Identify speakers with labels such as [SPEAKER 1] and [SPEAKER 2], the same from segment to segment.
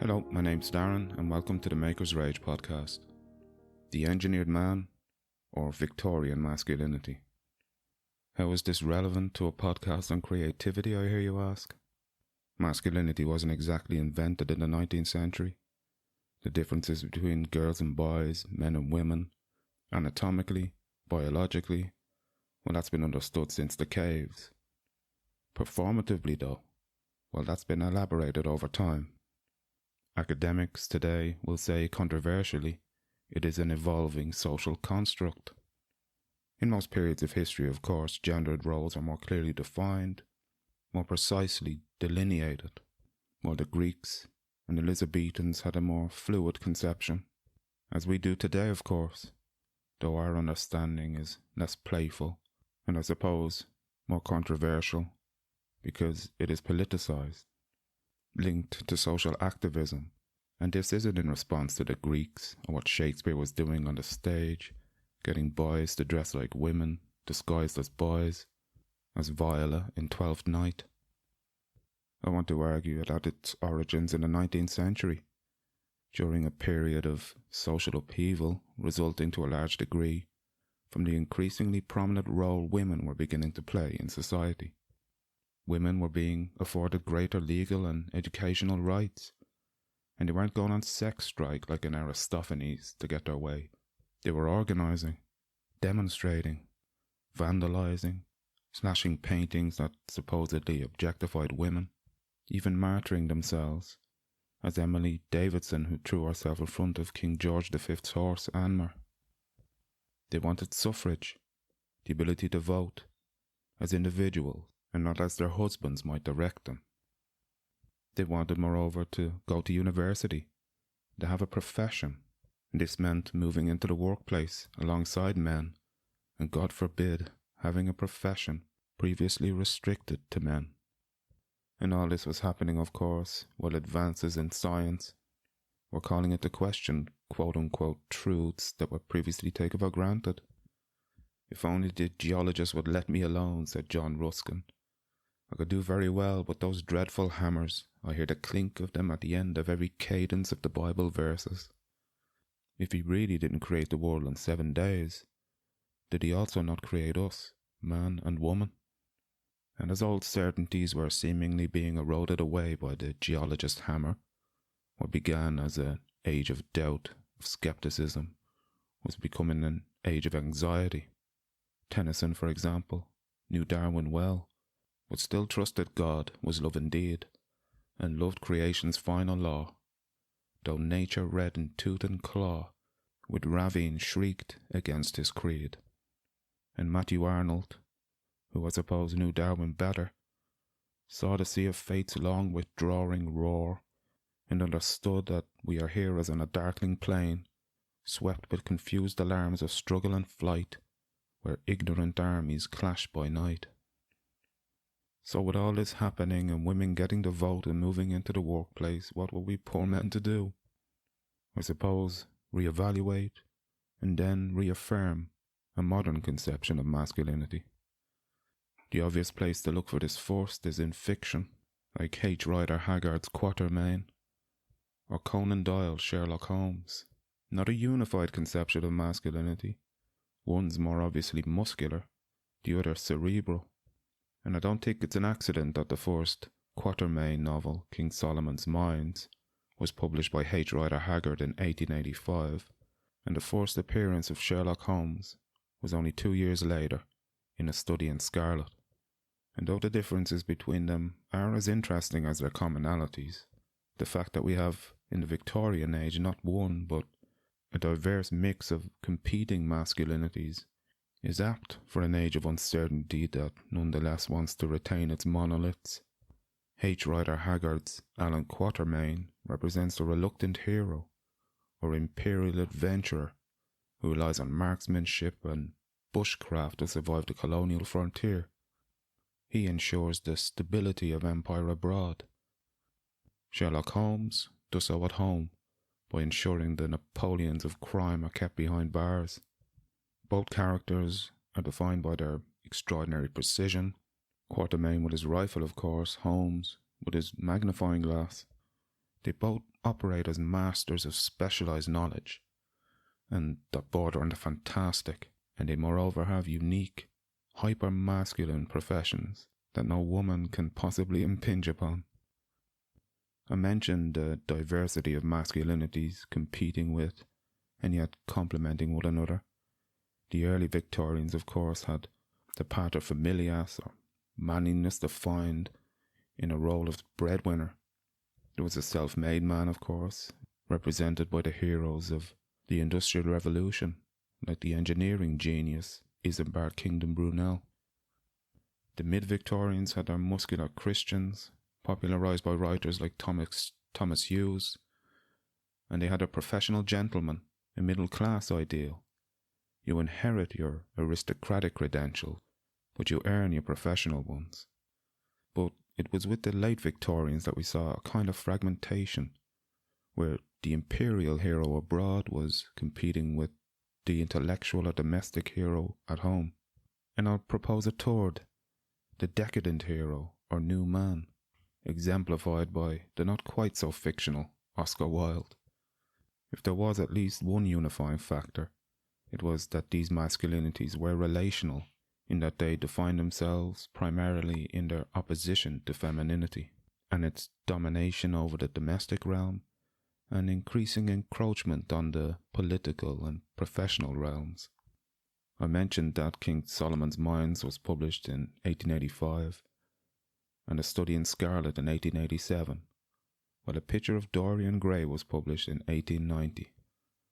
[SPEAKER 1] Hello, my name's Darren and welcome to the Maker's Rage podcast. The Engineered Man, or Victorian Masculinity. How is this relevant to a podcast on creativity, I hear you ask? Masculinity wasn't exactly invented in the 19th century. The differences between girls and boys, men and women, anatomically, biologically, well, that's been understood since the caves. Performatively though, well, that's been elaborated over time. Academics today will say controversially, it is an evolving social construct. In most periods of history, of course, gendered roles are more clearly defined, more precisely delineated, while the Greeks and Elizabethans had a more fluid conception, as we do today, of course, though our understanding is less playful and I suppose more controversial because it is politicized, linked to social activism, and this isn't in response to the Greeks or what Shakespeare was doing on the stage, getting boys to dress like women, disguised as boys, as Viola in Twelfth Night. I want to argue it had its origins in the 19th century, during a period of social upheaval resulting to a large degree from the increasingly prominent role women were beginning to play in society. Women were being afforded greater legal and educational rights, and they weren't going on sex strike like an Aristophanes to get their way. They were organising, demonstrating, vandalising, slashing paintings that supposedly objectified women, even martyring themselves, as Emily Davidson, who threw herself in front of King George V's horse, Anmer. They wanted suffrage, the ability to vote, as individuals, and not as their husbands might direct them. They wanted, moreover, to go to university, to have a profession, and this meant moving into the workplace alongside men, and God forbid, having a profession previously restricted to men. And all this was happening, of course, while advances in science were calling into question quote-unquote truths that were previously taken for granted. If only the geologists would let me alone, said John Ruskin. I could do very well, but those dreadful hammers, I hear the clink of them at the end of every cadence of the Bible verses. If he really didn't create the world in 7 days, did he also not create us, man and woman? And as old certainties were seemingly being eroded away by the geologist hammer, what began as an age of doubt, of skepticism, was becoming an age of anxiety. Tennyson, for example, knew Darwin well, but still trusted God was love indeed, and loved creation's final law, though nature red in tooth and claw, with ravine shrieked against his creed. And Matthew Arnold, who I suppose knew Darwin better, saw the sea of fate's long withdrawing roar, and understood that we are here as on a darkling plain, swept with confused alarms of struggle and flight, where ignorant armies clash by night. So with all this happening and women getting the vote and moving into the workplace, what were we poor men to do? I suppose reevaluate and then reaffirm a modern conception of masculinity. The obvious place to look for this first is in fiction, like H. Rider Haggard's Quatermain, or Conan Doyle's Sherlock Holmes. Not a unified conception of masculinity. One's more obviously muscular, the other cerebral. And I don't think it's an accident that the first Quatermain novel, King Solomon's Mines, was published by H. Rider Haggard in 1885, and the first appearance of Sherlock Holmes was only 2 years later, in A Study in Scarlet. And though the differences between them are as interesting as their commonalities, the fact that we have, in the Victorian age, not one, but a diverse mix of competing masculinities is apt for an age of uncertainty that nonetheless wants to retain its monoliths. H. Rider Haggard's Alan Quatermain represents a reluctant hero, or imperial adventurer, who relies on marksmanship and bushcraft to survive the colonial frontier. He ensures the stability of empire abroad. Sherlock Holmes does so at home, by ensuring the Napoleons of crime are kept behind bars. Both characters are defined by their extraordinary precision. Quatermain with his rifle, of course, Holmes with his magnifying glass. They both operate as masters of specialized knowledge, and that border on the fantastic, and they moreover have unique, hyper-masculine professions that no woman can possibly impinge upon. I mentioned the diversity of masculinities competing with and yet complementing one another. The early Victorians, of course, had the pater familias, or manliness defined in a role of breadwinner. There was a self-made man, of course, represented by the heroes of the Industrial Revolution, like the engineering genius Isambard Kingdom Brunel. The mid-Victorians had their muscular Christians, popularised by writers like Thomas Hughes, and they had a professional gentleman, a middle-class ideal. You inherit your aristocratic credentials, but you earn your professional ones. But it was with the late Victorians that we saw a kind of fragmentation, where the imperial hero abroad was competing with the intellectual or domestic hero at home. And I'll propose a third, the decadent hero or new man, exemplified by the not quite so fictional Oscar Wilde. If there was at least one unifying factor, it was that these masculinities were relational, in that they defined themselves primarily in their opposition to femininity and its domination over the domestic realm and increasing encroachment on the political and professional realms. I mentioned that King Solomon's Mines was published in 1885 and A Study in Scarlet in 1887, while A Picture of Dorian Gray was published in 1890.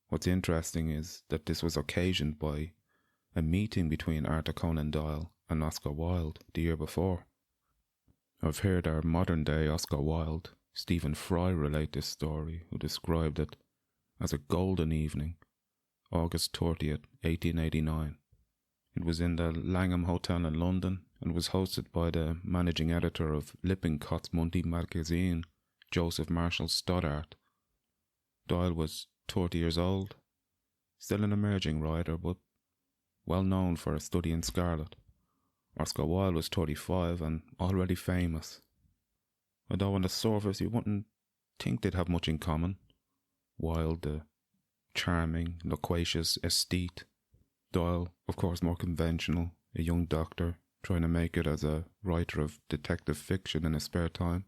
[SPEAKER 1] What's interesting is that this was occasioned by a meeting between Arthur Conan Doyle and Oscar Wilde the year before. I've heard our modern-day Oscar Wilde, Stephen Fry, relate this story, who described it as a golden evening, August 30th, 1889. It was in the Langham Hotel in London and was hosted by the managing editor of Lippincott's monthly magazine, Joseph Marshall Stoddart. Doyle was 30 years old, still an emerging writer, but well known for A Study in Scarlet. Oscar Wilde was 35 and already famous. Although on the surface you wouldn't think they'd have much in common. Wilde, the charming, loquacious aesthete. Doyle, of course, more conventional, a young doctor trying to make it as a writer of detective fiction in his spare time.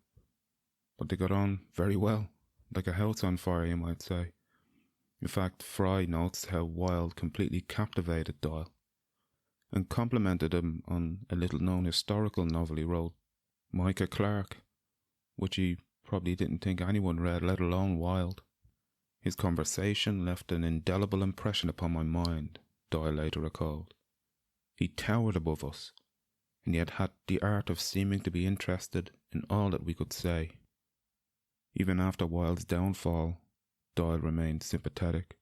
[SPEAKER 1] But they got on very well, like a house on fire, you might say. In fact, Fry notes how Wilde completely captivated Doyle and complimented him on a little-known historical novel he wrote, Micah Clarke, which he probably didn't think anyone read, let alone Wilde. His conversation left an indelible impression upon my mind, Doyle later recalled. He towered above us, and yet had the art of seeming to be interested in all that we could say. Even after Wilde's downfall, Doyle remained sympathetic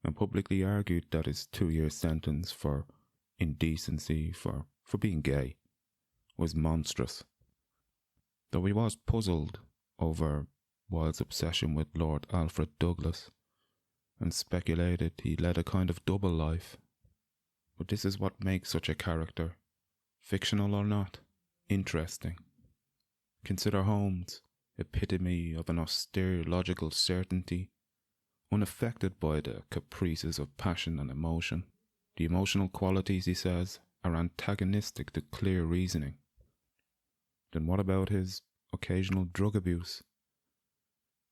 [SPEAKER 1] and publicly argued that his 2-year sentence for indecency, for being gay, was monstrous. Though he was puzzled over Wilde's obsession with Lord Alfred Douglas and speculated he led a kind of double life. But this is what makes such a character, fictional or not, interesting. Consider Holmes, epitome of an austere logical certainty, unaffected by the caprices of passion and emotion. The emotional qualities, he says, are antagonistic to clear reasoning. Then what about his occasional drug abuse?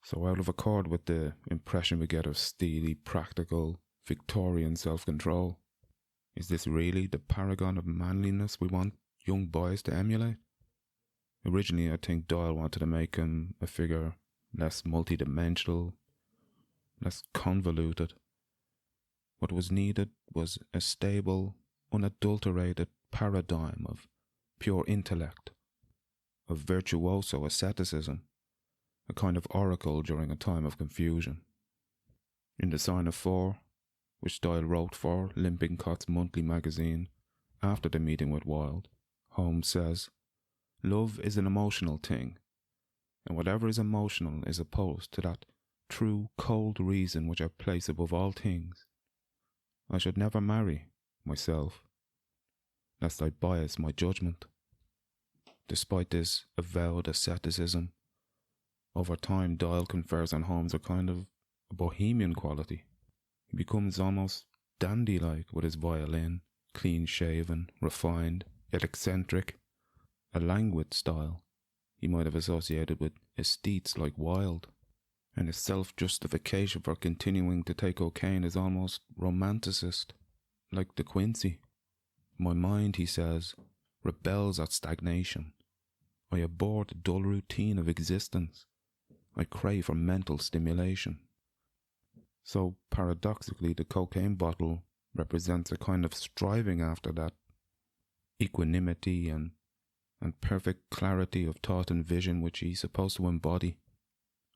[SPEAKER 1] So out of accord with the impression we get of steely, practical, Victorian self-control. Is this really the paragon of manliness we want young boys to emulate? Originally, I think Doyle wanted to make him a figure less multidimensional, less convoluted. What was needed was a stable, unadulterated paradigm of pure intellect, of virtuoso asceticism, a kind of oracle during a time of confusion. In The Sign of Four, which Doyle wrote for Lippincott's monthly magazine after the meeting with Wilde, Holmes says, "Love is an emotional thing, and whatever is emotional is opposed to that true cold reason which I place above all things. I should never marry myself, lest I bias my judgment." Despite this avowed asceticism, Over time, Doyle confers on Holmes a kind of bohemian quality. He becomes almost dandy-like with his violin, clean-shaven, refined, yet eccentric, a languid style he might have associated with aesthetes like Wilde, and his self-justification for continuing to take cocaine is almost romanticist, like De Quincey. My mind, he says, rebels at stagnation. I abhor the dull routine of existence. I crave for mental stimulation. So paradoxically, the cocaine bottle represents a kind of striving after that equanimity and perfect clarity of thought and vision which he's supposed to embody.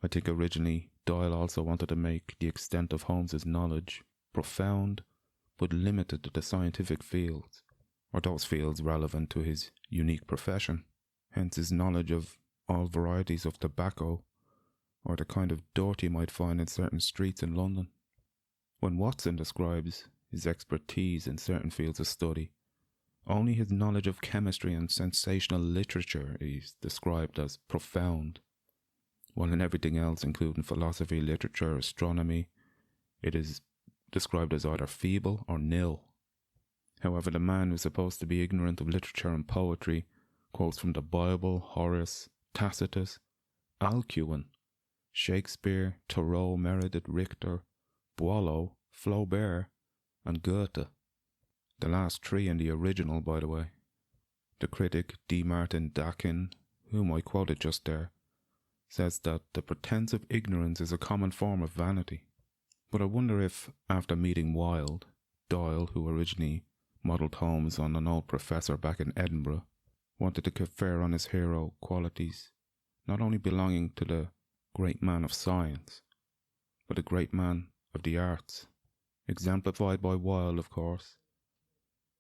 [SPEAKER 1] I think originally Doyle also wanted to make the extent of Holmes's knowledge profound but limited to the scientific fields, or those fields relevant to his unique profession, hence his knowledge of all varieties of tobacco, or the kind of dirt you might find in certain streets in London. When Watson describes his expertise in certain fields of study, only his knowledge of chemistry and sensational literature is described as profound, while in everything else, including philosophy, literature, astronomy, it is described as either feeble or nil. However, the man who's supposed to be ignorant of literature and poetry quotes from the Bible, Horace, Tacitus, Alcuin, Shakespeare, Thoreau, Meredith, Richter, Boileau, Flaubert, and Goethe. The last three in the original, by the way. The critic D. Martin Dakin, whom I quoted just there, says that the pretense of ignorance is a common form of vanity. But I wonder if, after meeting Wilde, Doyle, who originally modelled Holmes on an old professor back in Edinburgh, wanted to confer on his hero qualities not only belonging to the great man of science, but the great man of the arts, exemplified by Wilde, of course,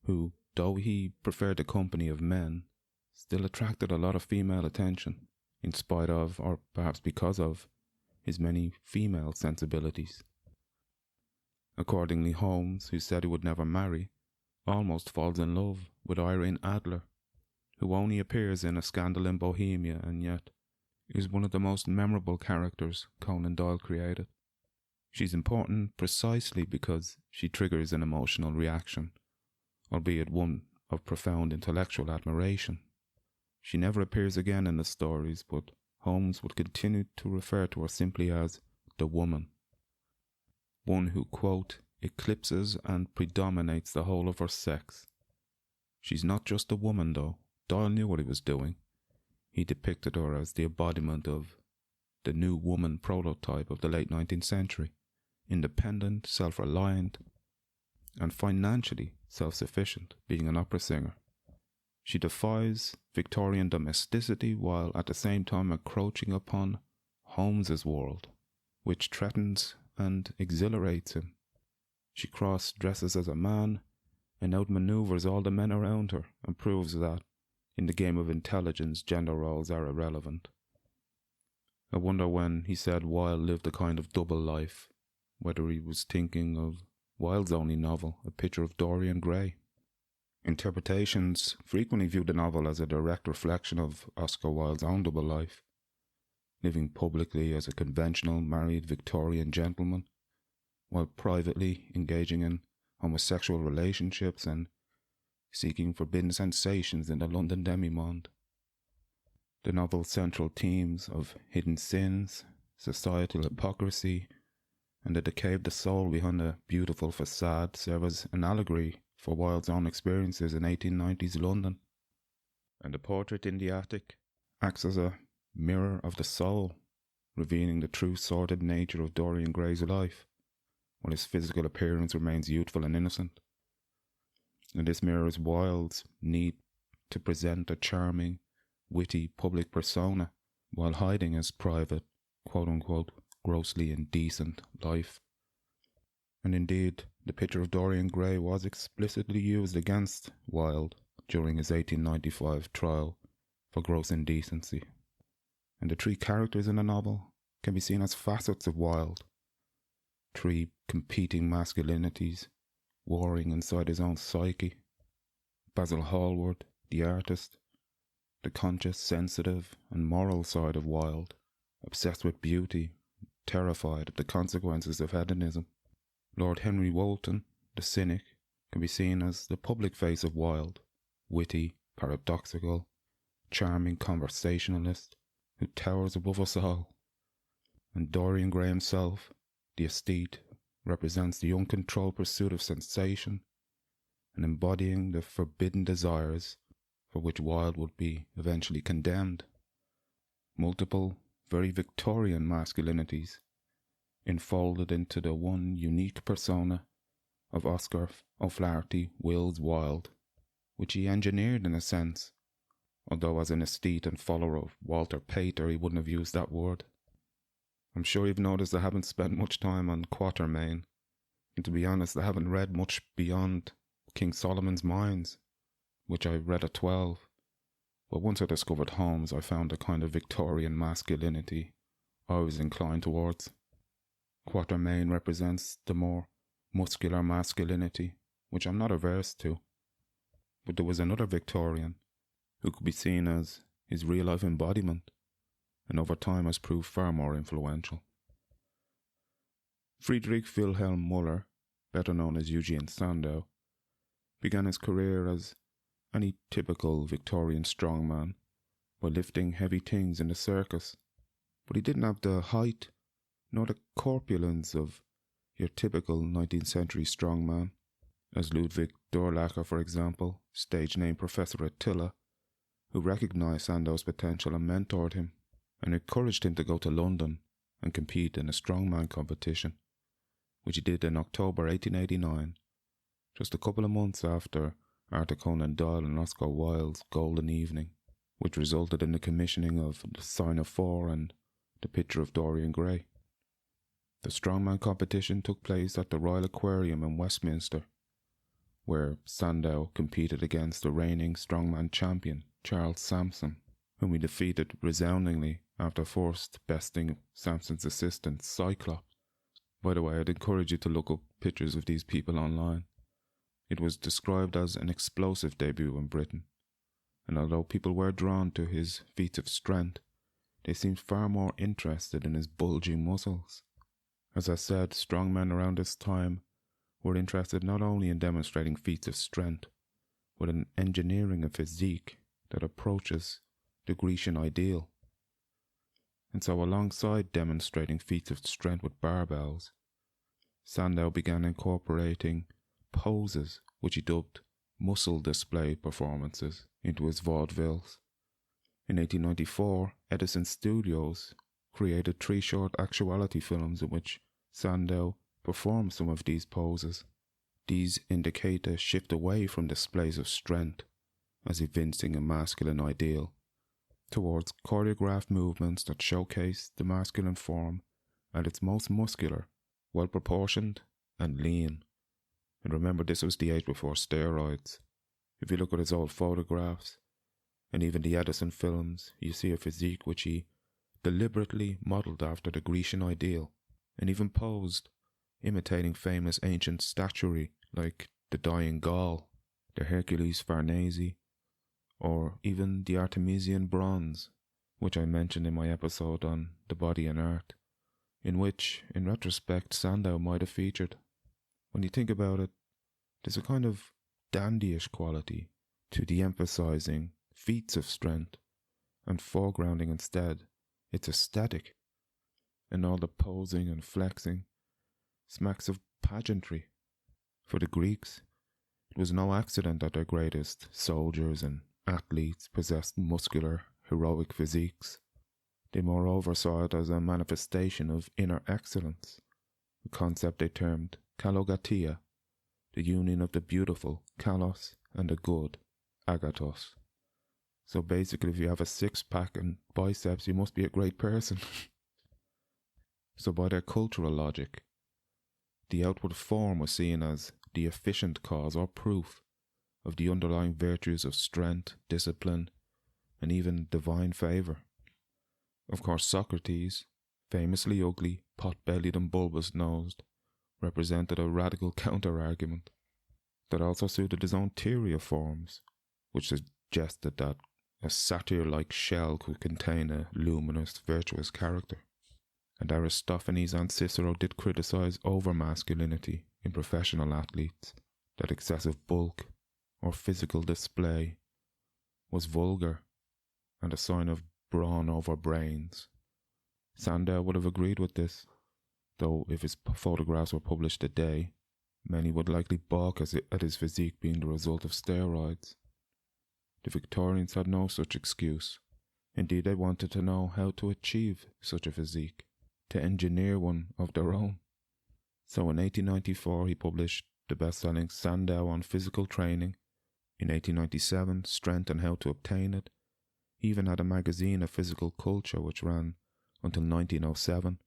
[SPEAKER 1] who, though he preferred the company of men, still attracted a lot of female attention, in spite of, or perhaps because of, his many female sensibilities. Accordingly, Holmes, who said he would never marry, almost falls in love with Irene Adler, who only appears in A Scandal in Bohemia and yet is one of the most memorable characters Conan Doyle created. She's important precisely because she triggers an emotional reaction, albeit one of profound intellectual admiration. She never appears again in the stories, but Holmes would continue to refer to her simply as the woman. One who, quote, eclipses and predominates the whole of her sex. She's not just a woman, though. Doyle knew what he was doing. He depicted her as the embodiment of the new woman prototype of the late 19th century, independent, self-reliant, and financially self-sufficient, being an opera singer. She defies Victorian domesticity while at the same time encroaching upon Holmes's world, which threatens and exhilarates him. She cross-dresses as a man and outmaneuvers all the men around her and proves that, in the game of intelligence, gender roles are irrelevant. I wonder when he said Wilde lived a kind of double life, whether he was thinking of Wilde's only novel, A Picture of Dorian Gray. Interpretations frequently view the novel as a direct reflection of Oscar Wilde's own double life, living publicly as a conventional married Victorian gentleman, while privately engaging in homosexual relationships and seeking forbidden sensations in the London demi-monde. The novel's central themes of hidden sins, societal hypocrisy, and the decay of the soul behind a beautiful facade serve as an allegory for Wilde's own experiences in 1890s London. And the portrait in the attic acts as a mirror of the soul, revealing the true sordid nature of Dorian Gray's life, while his physical appearance remains youthful and innocent. And this mirrors Wilde's need to present a charming, witty public persona while hiding his private, quote-unquote, grossly indecent life. And indeed, the picture of Dorian Gray was explicitly used against Wilde during his 1895 trial for gross indecency. And the three characters in the novel can be seen as facets of Wilde, three competing masculinities warring inside his own psyche. Basil Hallward, the artist, the conscious, sensitive and moral side of Wilde, obsessed with beauty, terrified of the consequences of hedonism. Lord Henry Wotton, the cynic, can be seen as the public face of Wilde, witty, paradoxical, charming conversationalist who towers above us all. And Dorian Gray himself, the aesthete, represents the uncontrolled pursuit of sensation and embodying the forbidden desires for which Wilde would be eventually condemned. Multiple, very Victorian masculinities enfolded into the one unique persona of Oscar Wilde, which he engineered in a sense, although as an aesthete and follower of Walter Pater he wouldn't have used that word. I'm sure you've noticed I haven't spent much time on Quatermain, and to be honest I haven't read much beyond King Solomon's Mines, which I read at 12, but once I discovered Holmes I found a kind of Victorian masculinity I was inclined towards. Quatermain represents the more muscular masculinity, which I'm not averse to, but there was another Victorian who could be seen as his real-life embodiment, and over time has proved far more influential. Friedrich Wilhelm Müller, better known as Eugen Sandow, began his career as any typical Victorian strongman by lifting heavy things in the circus, but he didn't have the height nor the corpulence of your typical 19th century strongman, as Ludwig Dorlacher, for example, stage name Professor Attila, who recognised Sandow's potential and mentored him, and encouraged him to go to London and compete in a strongman competition, which he did in October 1889, just a couple of months after Arthur Conan Doyle and Oscar Wilde's Golden Evening, which resulted in the commissioning of The Sign of Four and The Picture of Dorian Gray. The strongman competition took place at the Royal Aquarium in Westminster, where Sandow competed against the reigning strongman champion Charles Sampson, whom he defeated resoundingly after first besting Sampson's assistant Cyclops. By the way, I'd encourage you to look up pictures of these people online. It was described as an explosive debut in Britain, and although people were drawn to his feats of strength, they seemed far more interested in his bulging muscles. As I said, strongmen around this time were interested not only in demonstrating feats of strength, but in engineering a physique that approaches the Grecian ideal. And so alongside demonstrating feats of strength with barbells, Sandow began incorporating poses which he dubbed muscle display performances into his vaudevilles. In 1894, Edison Studios created 3 short actuality films in which Sandow performed some of these poses. These indicate a shift away from displays of strength as evincing a masculine ideal, towards choreographed movements that showcase the masculine form at its most muscular, well-proportioned and lean. And remember, this was the age before steroids. If you look at his old photographs, and even the Edison films, you see a physique which he deliberately modelled after the Grecian ideal, and even posed, imitating famous ancient statuary like the Dying Gaul, the Hercules Farnese, or even the Artemisian bronze, which I mentioned in my episode on the body and art, in which, in retrospect, Sandow might have featured. When you think about it, there's a kind of dandyish quality to de-emphasizing feats of strength and foregrounding instead its aesthetic, and all the posing and flexing smacks of pageantry. For the Greeks, it was no accident that their greatest soldiers and athletes possessed muscular, heroic physiques. They moreover saw it as a manifestation of inner excellence, a concept they termed kalogatia, the union of the beautiful, kalos, and the good, agathos. So basically, if you have a six-pack and biceps, you must be a great person. So by their cultural logic, the outward form was seen as the efficient cause or proof of the underlying virtues of strength, discipline, and even divine favour. Of course, Socrates, famously ugly, pot-bellied and bulbous-nosed, represented a radical counter-argument that also suited his own theory of forms, which suggested that a satyr-like shell could contain a luminous, virtuous character. And Aristophanes and Cicero did criticize over-masculinity in professional athletes, that excessive bulk or physical display was vulgar and a sign of brawn over brains. Sandow would have agreed with this, though if his photographs were published today, many would likely balk at his physique being the result of steroids. The Victorians had no such excuse. Indeed, they wanted to know how to achieve such a physique, to engineer one of their own. So in 1894 he published the best-selling Sandow on Physical Training. In 1897, Strength and How to Obtain It. He even had a magazine of physical culture which ran until 1907.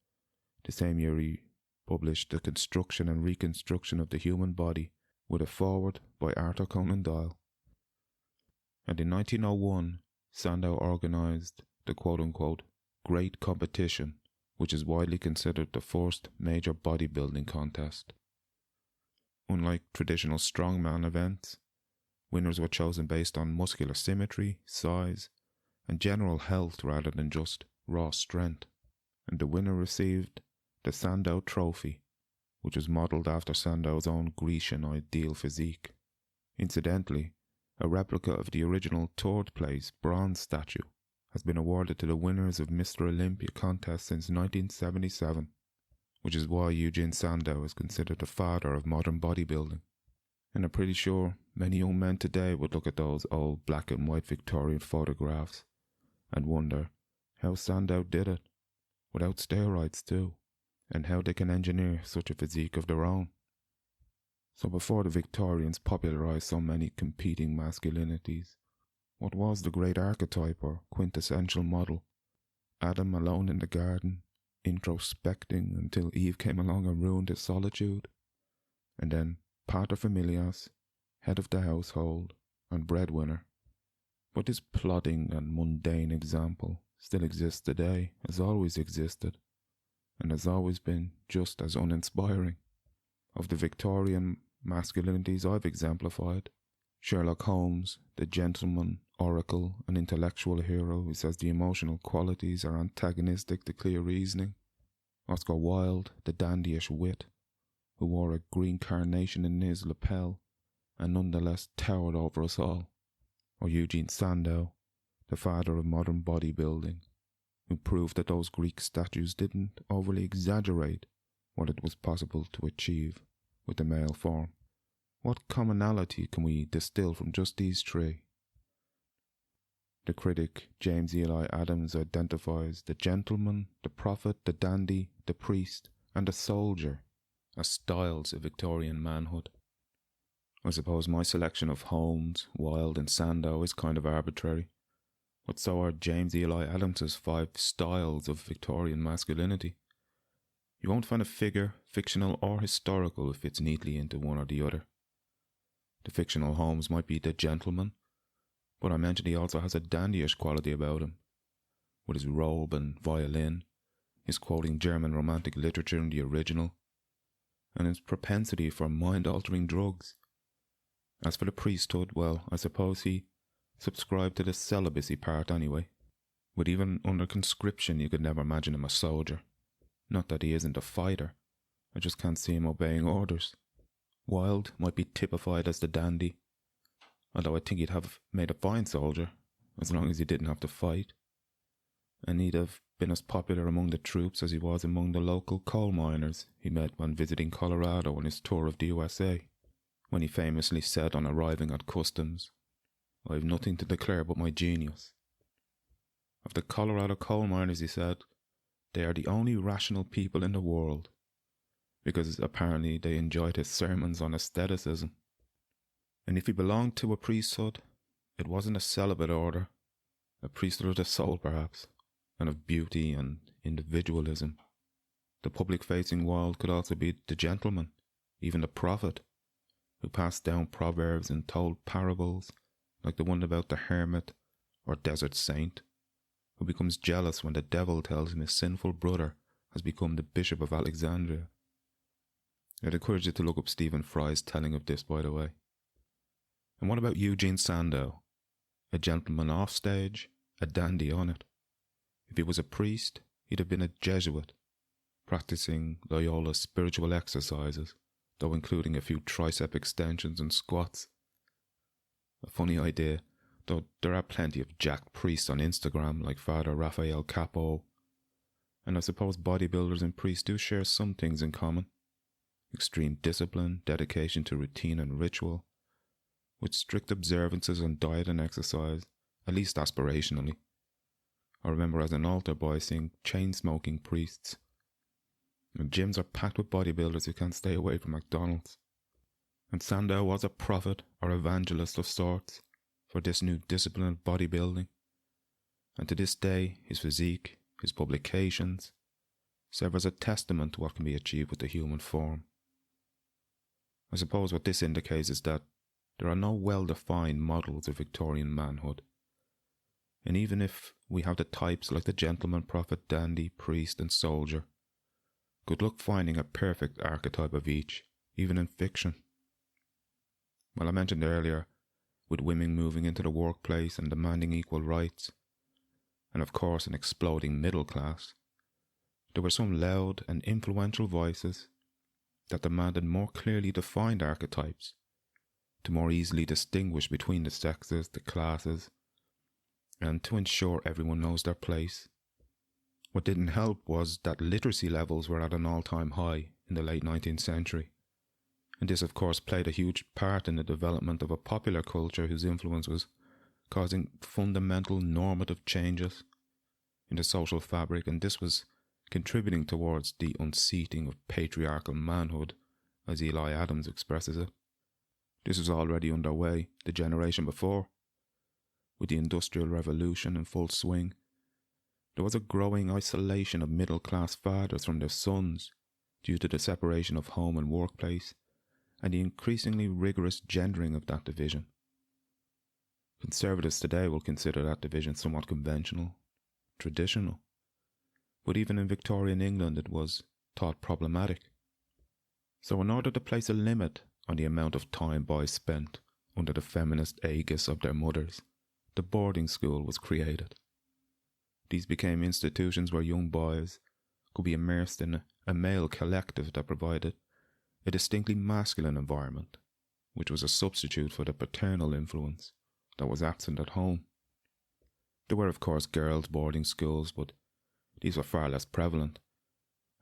[SPEAKER 1] The same year he published The Construction and Reconstruction of the Human Body with a foreword by Arthur Conan Doyle. And in 1901, Sandow organised the quote-unquote Great Competition, which is widely considered the first major bodybuilding contest. Unlike traditional strongman events, winners were chosen based on muscular symmetry, size, and general health rather than just raw strength. And the winner received the Sandow Trophy, which was modelled after Sandow's own Grecian ideal physique. Incidentally, a replica of the original third-place bronze statue has been awarded to the winners of Mr. Olympia contest since 1977, which is why Eugen Sandow is considered the father of modern bodybuilding. And I'm pretty sure many young men today would look at those old black and white Victorian photographs and wonder how Sandow did it, without steroids too, and how they can engineer such a physique of their own. So before the Victorians popularised so many competing masculinities, what was the great archetype or quintessential model? Adam alone in the garden, introspecting until Eve came along and ruined his solitude. And then pater familias, head of the household and breadwinner. But this plodding and mundane example still exists today, has always existed, and has always been just as uninspiring. Of the Victorian masculinities I've exemplified, Sherlock Holmes, the gentleman, oracle, and intellectual hero who says the emotional qualities are antagonistic to clear reasoning. Oscar Wilde, the dandyish wit, who wore a green carnation in his lapel and nonetheless towered over us all. Or Eugen Sandow, the father of modern bodybuilding, who proved that those Greek statues didn't overly exaggerate what it was possible to achieve with the male form. What commonality can we distill from just these three? The critic James Eli Adams identifies the gentleman, the prophet, the dandy, the priest, and the soldier as styles of Victorian manhood. I suppose my selection of Holmes, Wilde, and Sandow is kind of arbitrary, but so are James Eli Adams's 5 styles of Victorian masculinity. You won't find a figure, fictional or historical, who fits neatly into one or the other. The fictional Holmes might be the gentleman, but I mentioned he also has a dandyish quality about him, with his robe and violin, his quoting German romantic literature in the original, and his propensity for mind-altering drugs. As for the priesthood, well, I suppose he subscribed to the celibacy part anyway. But even under conscription you could never imagine him a soldier. Not that he isn't a fighter, I just can't see him obeying orders. Wilde might be typified as the dandy, although I think he'd have made a fine soldier, as long as he didn't have to fight. And he'd have been as popular among the troops as he was among the local coal miners he met when visiting Colorado on his tour of the USA, when he famously said on arriving at customs, "I have nothing to declare but my genius." Of the Colorado coal miners, he said, "They are the only rational people in the world," because apparently they enjoyed his sermons on aestheticism. And if he belonged to a priesthood, it wasn't a celibate order, a priesthood of the soul perhaps, and of beauty and individualism. The public-facing Wilde could also be the gentleman, even the prophet, who passed down proverbs and told parables, like the one about the hermit or desert saint, who becomes jealous when the devil tells him his sinful brother has become the Bishop of Alexandria. I'd encourage you to look up Stephen Fry's telling of this, by the way. And what about Eugen Sandow? a gentleman off stage, a dandy on it. If he was a priest, he'd have been a Jesuit, practicing Loyola's spiritual exercises, though including a few tricep extensions and squats. A funny idea, though there are plenty of jacked priests on Instagram like Father Raphael Capo, and I suppose bodybuilders and priests do share some things in common. Extreme discipline, dedication to routine and ritual, with strict observances on diet and exercise, at least aspirationally. I remember as an altar boy seeing chain-smoking priests. And gyms are packed with bodybuilders who can't stay away from McDonald's. And Sandow was a prophet or evangelist of sorts for this new discipline of bodybuilding. And to this day, his physique, his publications, serve as a testament to what can be achieved with the human form. I suppose what this indicates is that there are no well-defined models of Victorian manhood. And even if we have the types like the gentleman, prophet, dandy, priest and soldier, good luck finding a perfect archetype of each, even in fiction. Well, I mentioned earlier, with women moving into the workplace and demanding equal rights, and of course an exploding middle class, there were some loud and influential voices that demanded more clearly defined archetypes to more easily distinguish between the sexes, the classes, and to ensure everyone knows their place. What didn't help was that literacy levels were at an all-time high in the late 19th century, and this of course played a huge part in the development of a popular culture whose influence was causing fundamental normative changes in the social fabric, and this was contributing towards the unseating of patriarchal manhood, as Eli Adams expresses it. This was already underway the generation before. With the Industrial Revolution in full swing, there was a growing isolation of middle-class fathers from their sons due to the separation of home and workplace and the increasingly rigorous gendering of that division. Conservatives today will consider that division somewhat conventional, traditional, but even in Victorian England it was thought problematic. So in order to place a limit on the amount of time boys spent under the feminist aegis of their mothers, the boarding school was created. These became institutions where young boys could be immersed in a male collective that provided a distinctly masculine environment, which was a substitute for the paternal influence that was absent at home. There were of course girls' boarding schools, but these were far less prevalent.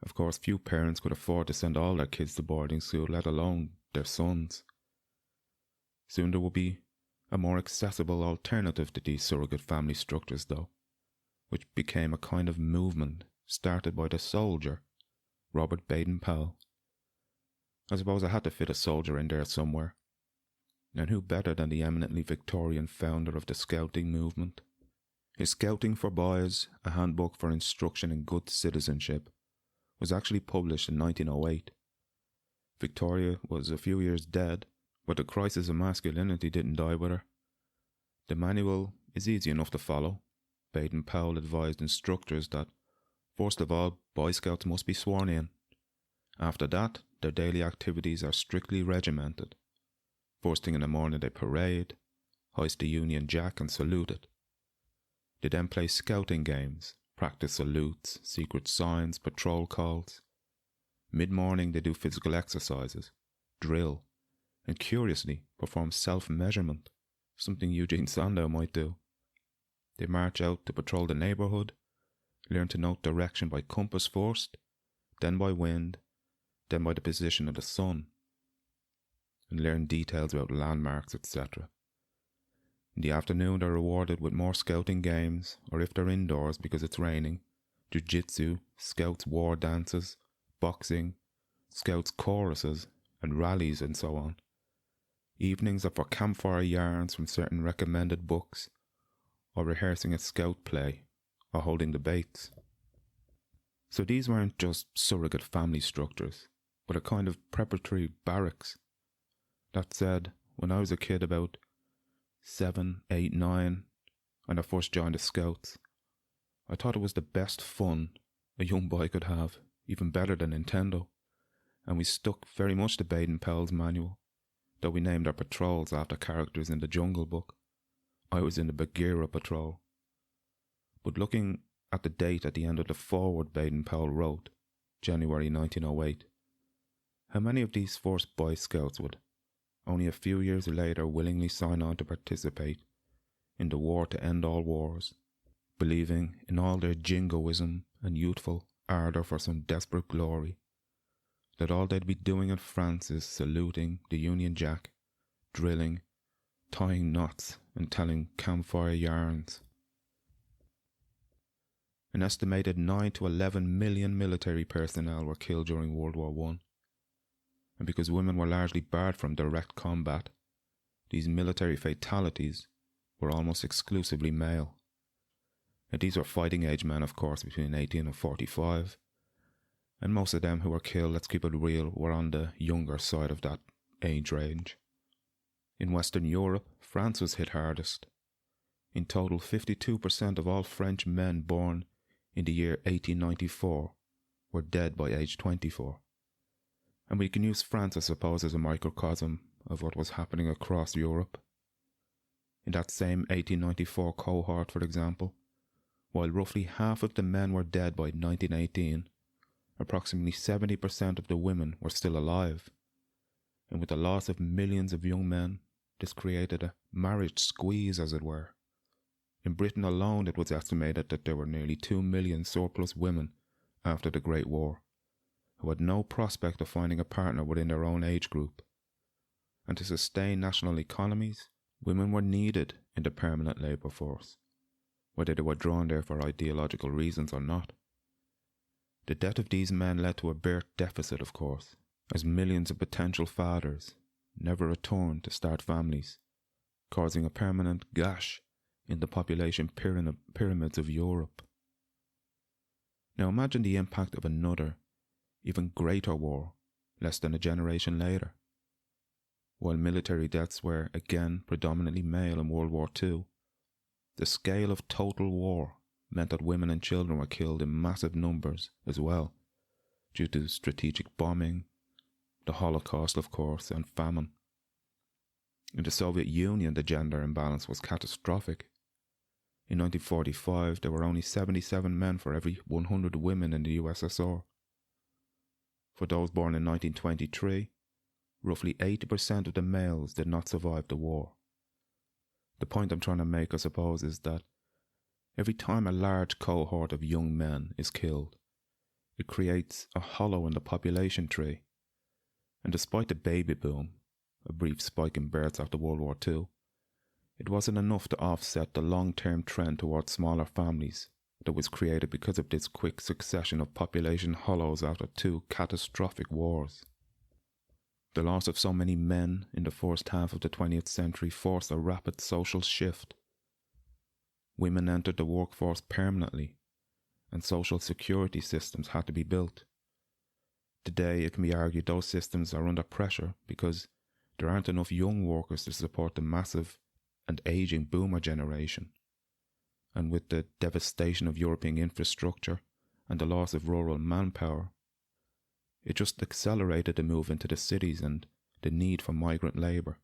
[SPEAKER 1] Of course, few parents could afford to send all their kids to boarding school, let alone their sons. Soon there would be a more accessible alternative to these surrogate family structures though, which became a kind of movement started by the soldier, Robert Baden-Powell. I suppose I had to fit a soldier in there somewhere. And who better than the eminently Victorian founder of the Scouting movement? His Scouting for Boys, a handbook for instruction in good citizenship, was actually published in 1908. Victoria was a few years dead, but the crisis of masculinity didn't die with her. The manual is easy enough to follow. Baden-Powell advised instructors that, first of all, Boy Scouts must be sworn in. After that, their daily activities are strictly regimented. First thing in the morning they parade, hoist the Union Jack and salute it. They then play scouting games, practice salutes, secret signs, patrol calls. Mid-morning they do physical exercises, drill, and curiously perform self-measurement, something Eugen Sandow might do. They march out to patrol the neighbourhood, learn to note direction by compass first, then by wind, then by the position of the sun, and learn details about landmarks, etc. In the afternoon they're rewarded with more scouting games, or if they're indoors because it's raining, jiu-jitsu, scouts war dances, boxing, scouts choruses, and rallies and so on. Evenings are for campfire yarns from certain recommended books, or rehearsing a scout play, or holding debates. So these weren't just surrogate family structures, but a kind of preparatory barracks. That said, when I was a kid about 7, 8, 9, and I first joined the Scouts, I thought it was the best fun a young boy could have, even better than Nintendo, and we stuck very much to Baden-Powell's manual, though we named our patrols after characters in the Jungle Book. I was in the Bagheera Patrol. But looking at the date at the end of the foreword Baden-Powell wrote, January 1908, how many of these first Boy Scouts would, only a few years later, willingly sign on to participate in the war to end all wars, believing in all their jingoism and youthful ardour for some desperate glory, that all they'd be doing in France is saluting the Union Jack, drilling, tying knots and telling campfire yarns. An estimated 9 to 11 million military personnel were killed during World War I, and because women were largely barred from direct combat, these military fatalities were almost exclusively male. And these were fighting age men, of course, between 18 and 45, and most of them who were killed, let's keep it real, were on the younger side of that age range. In Western Europe, France was hit hardest. In total, 52% of all French men born in the year 1894 were dead by age 24. And we can use France, I suppose, as a microcosm of what was happening across Europe. In that same 1894 cohort, for example, while roughly half of the men were dead by 1918, approximately 70% of the women were still alive. And with the loss of millions of young men, this created a marriage squeeze, as it were. In Britain alone, it was estimated that there were nearly 2 million surplus women after the Great War, who had no prospect of finding a partner within their own age group. And to sustain national economies, women were needed in the permanent labour force, whether they were drawn there for ideological reasons or not. The death of these men led to a birth deficit, of course, as millions of potential fathers never returned to start families, causing a permanent gash in the population pyramids of Europe. Now imagine the impact of another, even greater war less than a generation later. While military deaths were again predominantly male in World War II, the scale of total war meant that women and children were killed in massive numbers as well, due to strategic bombing, the Holocaust, of course, and famine. In the Soviet Union, the gender imbalance was catastrophic. In 1945, there were only 77 men for every 100 women in the USSR. For those born in 1923, roughly 80% of the males did not survive the war. The point I'm trying to make, I suppose, is that every time a large cohort of young men is killed, it creates a hollow in the population tree. And despite the baby boom, a brief spike in births after World War II, it wasn't enough to offset the long-term trend towards smaller families that was created because of this quick succession of population hollows after two catastrophic wars. The loss of so many men in the first half of the 20th century forced a rapid social shift. Women entered the workforce permanently, and social security systems had to be built. Today, it can be argued those systems are under pressure because there aren't enough young workers to support the massive and aging boomer generation. And with the devastation of European infrastructure and the loss of rural manpower, it just accelerated the move into the cities and the need for migrant labour.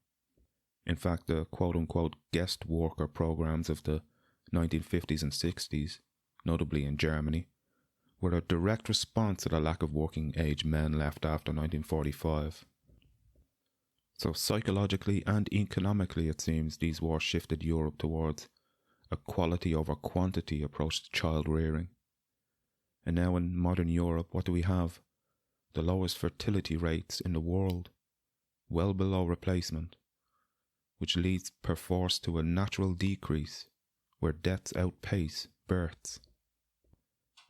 [SPEAKER 1] In fact, the quote-unquote guest worker programs of the 1950s and 60s, notably in Germany, were a direct response to the lack of working-age men left after 1945. So psychologically and economically, it seems, these wars shifted Europe towards a quality over quantity approach to child rearing. And now in modern Europe, what do we have? The lowest fertility rates in the world, well below replacement, which leads perforce to a natural decrease where deaths outpace births.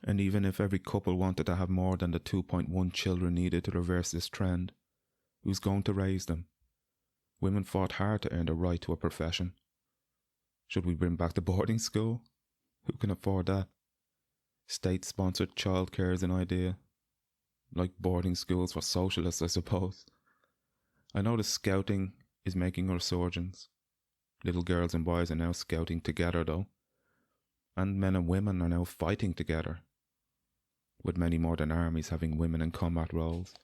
[SPEAKER 1] And even if every couple wanted to have more than the 2.1 children needed to reverse this trend, who's going to raise them? Women fought hard to earn the right to a profession. Should we bring back the boarding school? Who can afford that? State-sponsored childcare is an idea. Like boarding schools for socialists, I suppose. I know the scouting is making a resurgence. Little girls and boys are now scouting together, though. And men and women are now fighting together, with many modern armies having women in combat roles,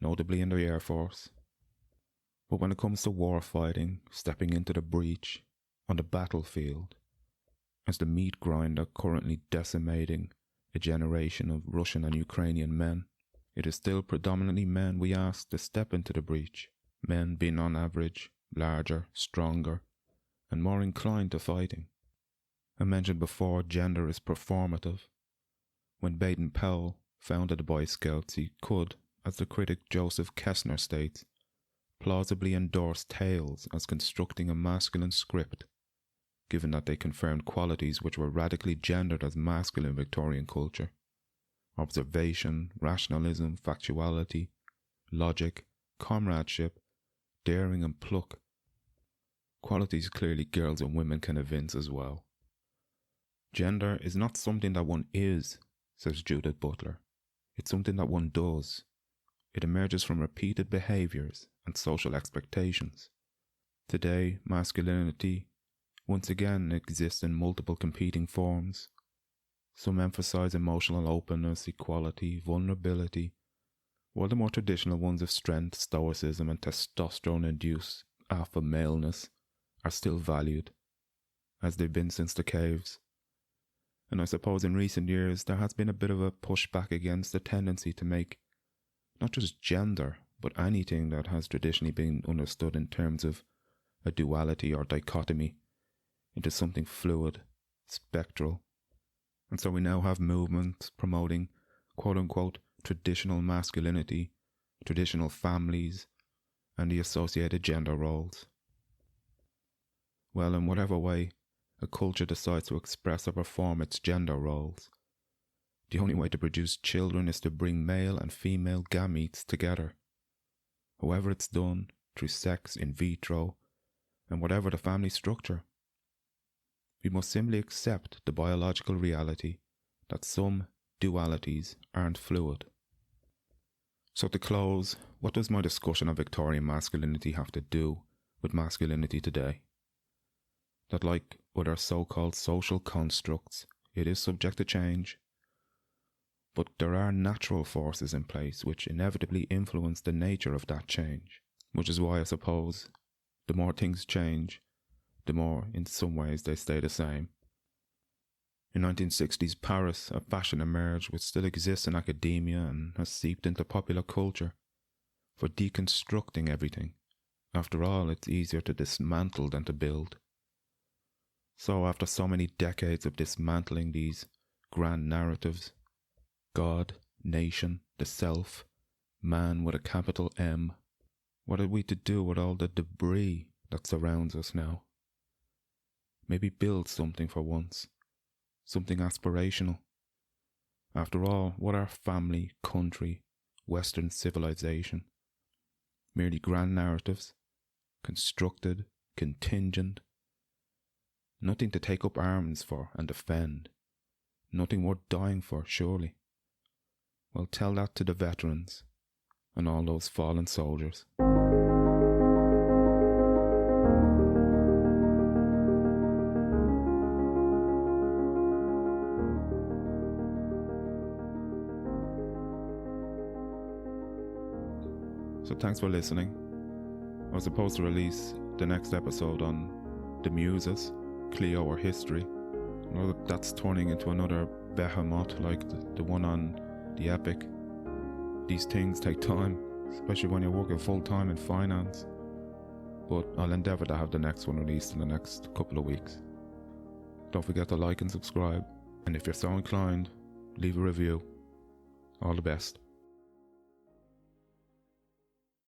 [SPEAKER 1] notably in the Air Force. But when it comes to war fighting, stepping into the breach, on the battlefield, as the meat grinder currently decimating a generation of Russian and Ukrainian men, it is still predominantly men we ask to step into the breach, men being on average larger, stronger, and more inclined to fighting. I mentioned before gender is performative. When Baden-Powell founded the Boy Scouts, he could, as the critic Joseph Kessner states, plausibly endorse tales as constructing a masculine script, given that they confirmed qualities which were radically gendered as masculine in Victorian culture: observation, rationalism, factuality, logic, comradeship, daring and pluck. Qualities clearly girls and women can evince as well. Gender is not something that one is, says Judith Butler. It's something that one does. It emerges from repeated behaviours and social expectations. Today, masculinity once again exists in multiple competing forms. Some emphasise emotional openness, equality, vulnerability, while the more traditional ones of strength, stoicism and testosterone-induced alpha maleness are still valued, as they've been since the caves. And I suppose in recent years there has been a bit of a pushback against the tendency to make not just gender, but anything that has traditionally been understood in terms of a duality or dichotomy into something fluid, spectral. And so we now have movements promoting quote-unquote traditional masculinity, traditional families, and the associated gender roles. Well, in whatever way a culture decides to express or perform its gender roles, the only way to produce children is to bring male and female gametes together. However it's done, through sex, in vitro, and whatever the family structure. We must simply accept the biological reality that some dualities aren't fluid. So to close, what does my discussion of Victorian masculinity have to do with masculinity today? That like other so-called social constructs, it is subject to change, but there are natural forces in place which inevitably influence the nature of that change, which is why I suppose the more things change, the more in some ways they stay the same. In 1960s Paris, a fashion emerged which still exists in academia and has seeped into popular culture for deconstructing everything. After all, it's easier to dismantle than to build. So after so many decades of dismantling these grand narratives, God, nation, the self, man with a capital M, what are we to do with all the debris that surrounds us now? Maybe build something for once, something aspirational. After all, what are family, country, Western civilization? Merely grand narratives, constructed, contingent, nothing to take up arms for and defend, nothing worth dying for, surely. Well, tell that to the veterans and all those fallen soldiers. So thanks for listening. I was supposed to release the next episode on the Muses, Clio or history. I know that's turning into another behemoth like the one on the epic. These things take time, especially when you're working full time in finance. But I'll endeavour to have the next one released in the next couple of weeks. Don't forget to like and subscribe, and if you're so inclined, leave a review. All the best.